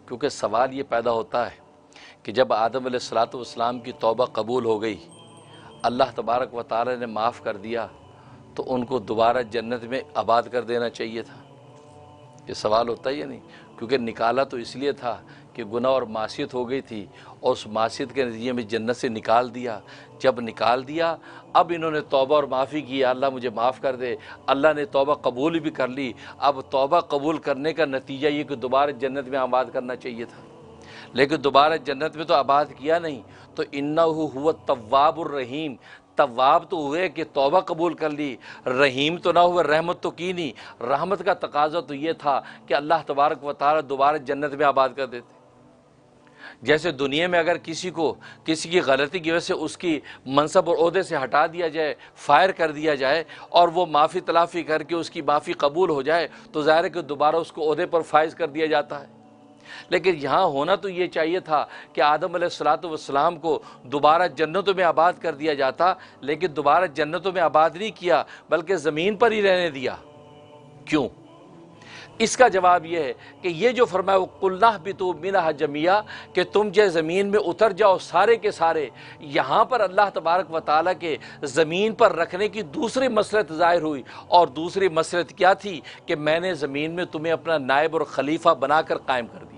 क्योंकि सवाल ये पैदा होता है कि जब आदम अलैहिस्सलाम की तौबा कबूल हो गई, अल्लाह तबारक व तआला ने माफ़ कर दिया, तो उनको दोबारा जन्नत में आबाद कर देना चाहिए था। ये सवाल होता ही नहीं, क्योंकि निकाला तो इसलिए था कि गुनाह और मासियत हो गई थी और उस मासियत के नतीजे में जन्नत से निकाल दिया। जब निकाल दिया, अब इन्होंने तौबा और माफ़ी की, अल्लाह मुझे माफ़ कर दे। अल्लाह ने तौबा कबूल भी कर ली। अब तौबा कबूल करने का नतीजा ये कि दोबारा जन्नत में आबाद करना चाहिए था, लेकिन दोबारा जन्नत में तो आबाद किया नहीं। तो इन्नहु हुवा तव्वाबुर रहीम, तव्वाब तो हुए कि तौबा कबूल कर ली, रहीम तो ना हुए, रहमत तो की नहीं। रहमत का तकाजा तो ये था कि अल्लाह तबारक व तआला दोबारा जन्नत में आबाद कर देते। जैसे दुनिया में अगर किसी को किसी की गलती की वजह से उसकी मनसब और ओहदे से हटा दिया जाए, फायर कर दिया जाए, और वो माफ़ी तलाफ़ी करके उसकी माफ़ी कबूल हो जाए, तो ज़ाहिर है कि दोबारा उसको ओहदे पर फाइज कर दिया जाता है। लेकिन यहाँ होना तो ये चाहिए था कि आदम अलैहिस्सलाम को दोबारा जन्नतों में आबाद कर दिया जाता, लेकिन दोबारा जन्नतों में आबाद नहीं किया, बल्कि ज़मीन पर ही रहने दिया। क्यों? इसका जवाब यह है कि ये जो फरमाया वो कुल्लाह भी तो मिनहा जमिया, कि तुम जो ज़मीन में उतर जाओ सारे के सारे, यहाँ पर अल्लाह तबारक व तआला के ज़मीन पर रखने की दूसरी मसलत ज़ाहिर हुई। और दूसरी मसलत क्या थी कि मैंने ज़मीन में तुम्हें अपना नायब और खलीफा बनाकर कायम कर दिया।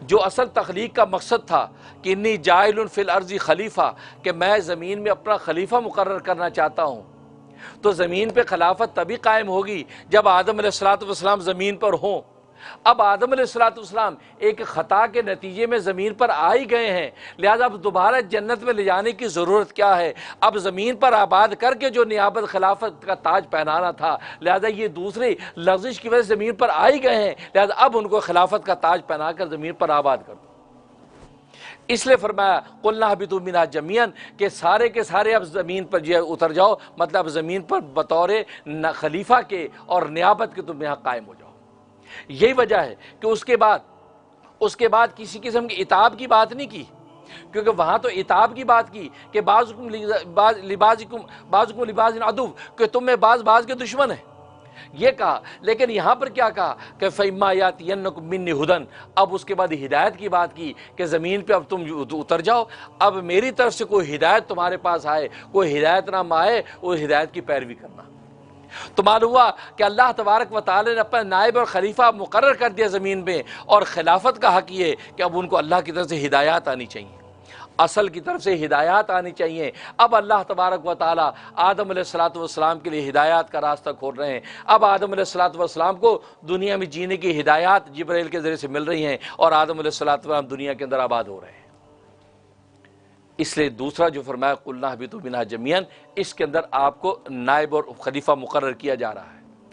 जो असल तख्लीक का मकसद था कि इन्नी जाइलुन फिल अर्ज़ी खलीफा, कि मैं ज़मीन में अपना खलीफा मुकर्रर करना चाहता हूँ, तो ज़मीन पे खिलाफत तभी कायम होगी जब आदम अलैहिस्सलाम ज़मीन पर हों। अब आदम अलैहिस्सलाम एक ख़ता के नतीजे में ज़मीन पर आ ही गए हैं, लिहाजा अब दोबारा जन्नत में ले जाने की ज़रूरत क्या है? अब ज़मीन पर आबाद करके जो नियाबत खिलाफत का ताज पहनाना था, लिहाजा ये दूसरी लफ्ज़िश की वजह से ज़मीन पर आ ही गए हैं, लिहाजा अब उनको खिलाफत का ताज पहना कर ज़मीन पर आबाद कर दो। इसलिए फरमाया कुल्ना हबितू मिनहा जमीअन, के सारे अब ज़मीन पर जो उतर जाओ, मतलब ज़मीन पर बतौर खलीफा के और नियाबत के तुम यहाँ कायम हो जाओ। यही वजह है कि उसके बाद किसी किस्म की इताब की बात नहीं की, क्योंकि वहाँ तो इताब की बात की कि बाज़ुकुम लिबाज़िन अदुव्व, कि तुम में बाज़ के दुश्मन है, ये कहा। लेकिन यहाँ पर क्या कहा कि फ़इम्मा यातियन्नकुम मिन्नी हुदन, अब उसके बाद हिदायत की बात की कि ज़मीन पे अब तुम उतर जाओ, अब मेरी तरफ से कोई हिदायत तुम्हारे पास आए, कोई हिदायत ना आए, वो हिदायत की पैरवी करना। तो मालूम हुआ कि अल्लाह तबारक व तआला ने अपना नायब और खलीफा मुकर्रर कर दिया ज़मीन में, और खिलाफत का हक़ ये कि अब उनको अल्लाह की तरफ से हिदायत आनी चाहिए, असल की तरफ से हिदायत आनी चाहिए। अब अल्लाह तबारक व तआला आदम अलैहिस्सलाम के लिए हिदायत का रास्ता खोल रहे हैं। अब आदम अलैहिस्सलाम को दुनिया में जीने की हिदायत जिब्राइल के ज़रिए से मिल रही हैं, और आदम अलैहिस्सलाम दुनिया के अंदर आबाद हो रहे हैं। इसलिए दूसरा जो फरमाया कुल्ना हबितू मिनहा जमीअन, इसके अंदर आपको नायब और खलीफा मुकर्रर किया जा रहा है।